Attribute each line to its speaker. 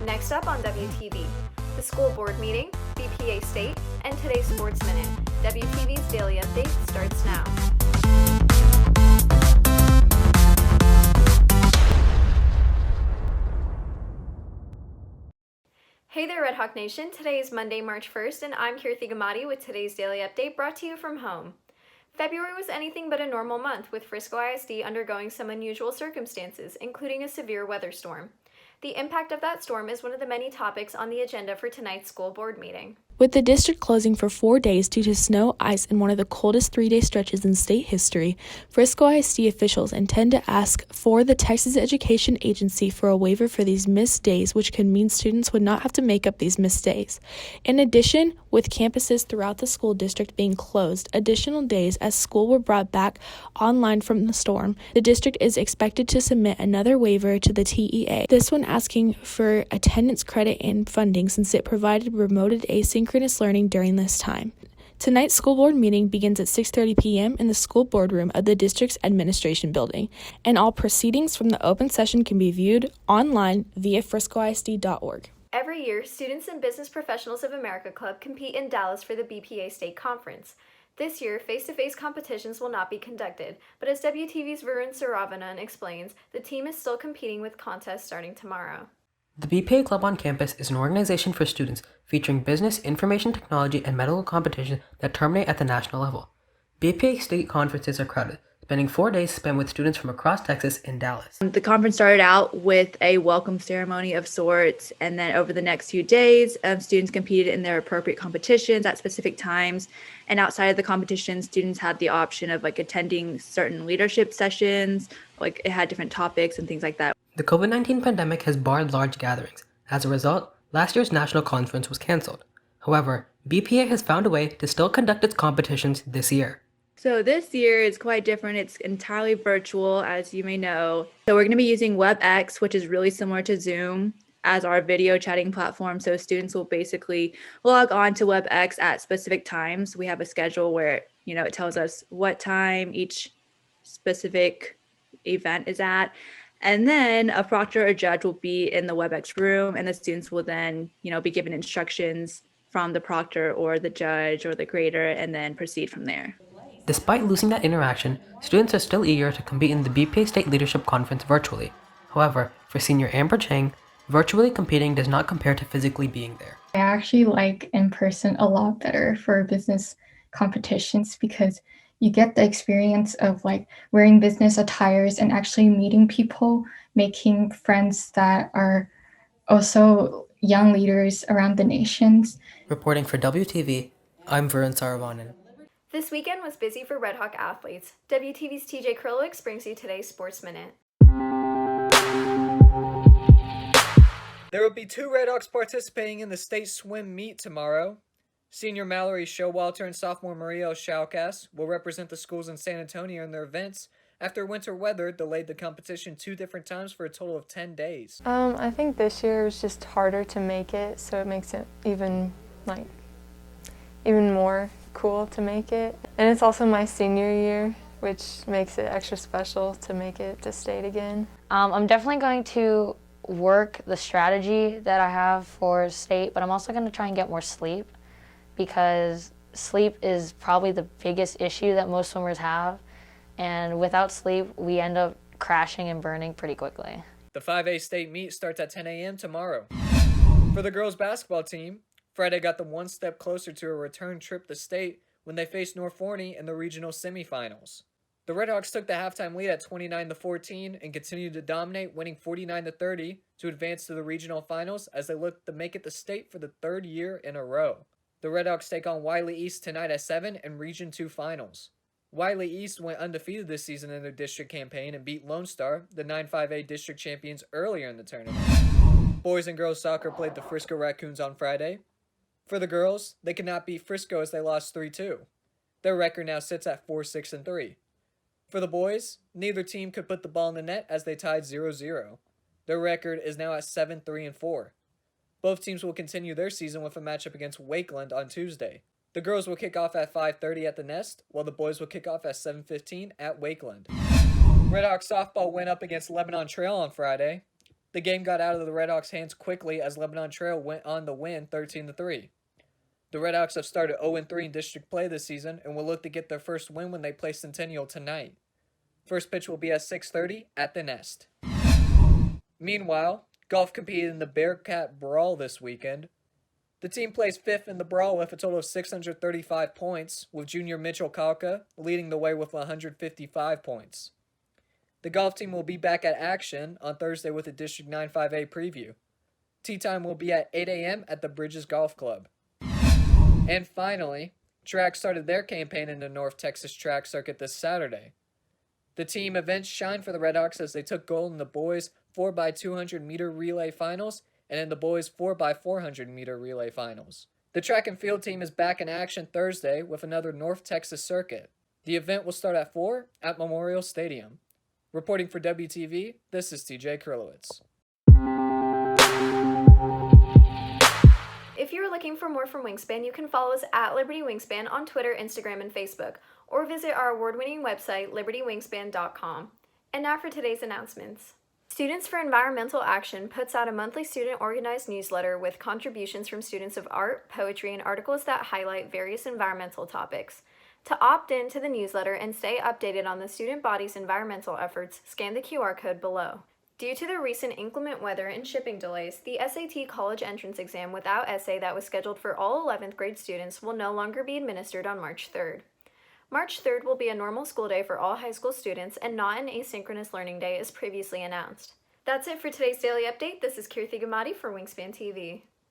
Speaker 1: Next up on WTV, the school board meeting, BPA State, and today's Sports Minute. WTV's Daily Update starts now. Hey there, Red Hawk Nation. Today is Monday, March 1st, and I'm Kirthi Gummadi with today's Daily Update brought to you from home. February was anything but a normal month, with Frisco ISD undergoing some unusual circumstances, including a severe weather storm. The impact of that storm is one of the many topics on the agenda for tonight's school board meeting.
Speaker 2: With the district closing for 4 days due to snow, ice, and one of the coldest 3-day stretches in state history, Frisco ISD officials intend to ask for the Texas Education Agency for a waiver for these missed days, which could mean students would not have to make up these missed days. In addition, with campuses throughout the school district being closed additional days as school were brought back online from the storm, the district is expected to submit another waiver to the TEA, this one asking for attendance credit and funding since it provided remote asynchronous learning during this time. Tonight's school board meeting begins at 6:30 p.m. in the school boardroom of the district's administration building, and all proceedings from the open session can be viewed online via friscoisd.org.
Speaker 1: Every year, students in Business Professionals of America Club compete in Dallas for the BPA State Conference. This year, face-to-face competitions will not be conducted, but as WTV's Varun Saravanan explains, the team is still competing with contests starting tomorrow.
Speaker 3: The BPA Club on campus is an organization for students featuring business, information technology, and medical competitions that terminate at the national level. BPA state conferences are crowded, spending 4 days spent with students from across Texas in Dallas.
Speaker 4: The conference started out with a welcome ceremony of sorts, and then over the next few days, students competed in their appropriate competitions at specific times. And outside of the competition, students had the option of attending certain leadership sessions, it had different topics and things like that.
Speaker 3: The COVID-19 pandemic has barred large gatherings. As a result, last year's national conference was canceled. However, BPA has found a way to still conduct its competitions this year.
Speaker 4: So this year is quite different. It's entirely virtual, as you may know. So we're going to be using WebEx, which is really similar to Zoom, as our video chatting platform. So students will basically log on to WebEx at specific times. We have a schedule where, it tells us what time each specific event is at. And then a proctor or judge will be in the WebEx room, and the students will then, be given instructions from the proctor or the judge or the grader, and then proceed from there.
Speaker 3: Despite losing that interaction, students are still eager to compete in the BPA State Leadership Conference virtually. However, for senior Amber Chang, virtually competing does not compare to physically being there.
Speaker 5: I actually like in person a lot better for business competitions because you get the experience of wearing business attires and actually meeting people, making friends that are also young leaders around the nations.
Speaker 3: Reporting for WTV, I'm Varun Saravanan.
Speaker 1: This weekend was busy for Red Hawk athletes. WTV's TJ Krulowicz brings you today's Sports Minute.
Speaker 6: There will be 2 Red Hawks participating in the state swim meet tomorrow. Senior Mallory Showalter and sophomore Maria Shaukas will represent the schools in San Antonio in their events after winter weather delayed the competition 2 different times for a total of 10 days.
Speaker 7: I think this year was just harder to make it, so it makes it even more cool to make it. And it's also my senior year, which makes it extra special to make it to state again.
Speaker 8: I'm definitely going to work the strategy that I have for state, but I'm also going to try and get more sleep, because sleep is probably the biggest issue that most swimmers have, and without sleep we end up crashing and burning pretty quickly.
Speaker 6: The 5A state meet starts at 10 a.m. tomorrow. For the girls basketball team, Friday got them one step closer to a return trip to state when they faced North Forney in the regional semifinals. The Red Hawks took the halftime lead at 29-14 and continued to dominate, winning 49-30 to advance to the regional finals as they look to make it to state for the 3rd year in a row. The Red Hawks take on Wiley East tonight at 7 in Region 2 finals. Wiley East went undefeated this season in their district campaign and beat Lone Star, the 9-5A district champions, earlier in the tournament. Boys and girls soccer played the Frisco Raccoons on Friday. For the girls, they could not beat Frisco as they lost 3-2. Their record now sits at 4-6-3. For the boys, neither team could put the ball in the net as they tied 0-0. Their record is now at 7-3-4. Both teams will continue their season with a matchup against Wakeland on Tuesday. The girls will kick off at 5:30 at the Nest, while the boys will kick off at 7:15 at Wakeland. Red Hawks softball went up against Lebanon Trail on Friday. The game got out of the Redhawks' hands quickly as Lebanon Trail went on to win 13-3. The Redhawks have started 0-3 in district play this season and will look to get their first win when they play Centennial tonight. First pitch will be at 6:30 at the Nest. Meanwhile, golf competed in the Bearcat Brawl this weekend. The team plays fifth in the Brawl with a total of 635 points, with junior Mitchell Kalka leading the way with 155 points. The golf team will be back at action on Thursday with a District 9 5A preview. Tee time will be at 8 a.m. at the Bridges Golf Club. And finally, track started their campaign in the North Texas track circuit this Saturday. The team events shine for the Redhawks as they took gold in the boys 4x200 meter relay finals and in the boys 4x400 meter relay finals. The track and field team is back in action Thursday with another North Texas circuit. The event will start at 4 at Memorial Stadium. Reporting for WTV, this is TJ Krylowitz.
Speaker 1: If you are looking for more from Wingspan, you can follow us at Liberty Wingspan on Twitter, Instagram, and Facebook, or visit our award-winning website, libertywingspan.com. And now for today's announcements. Students for Environmental Action puts out a monthly student-organized newsletter with contributions from students of art, poetry, and articles that highlight various environmental topics. To opt in to the newsletter and stay updated on the student body's environmental efforts, scan the QR code below. Due to the recent inclement weather and shipping delays, the SAT college entrance exam without essay that was scheduled for all 11th grade students will no longer be administered on March 3rd. March 3rd will be a normal school day for all high school students and not an asynchronous learning day as previously announced. That's it for today's daily update. This is Kirthi Gummadi for Wingspan TV.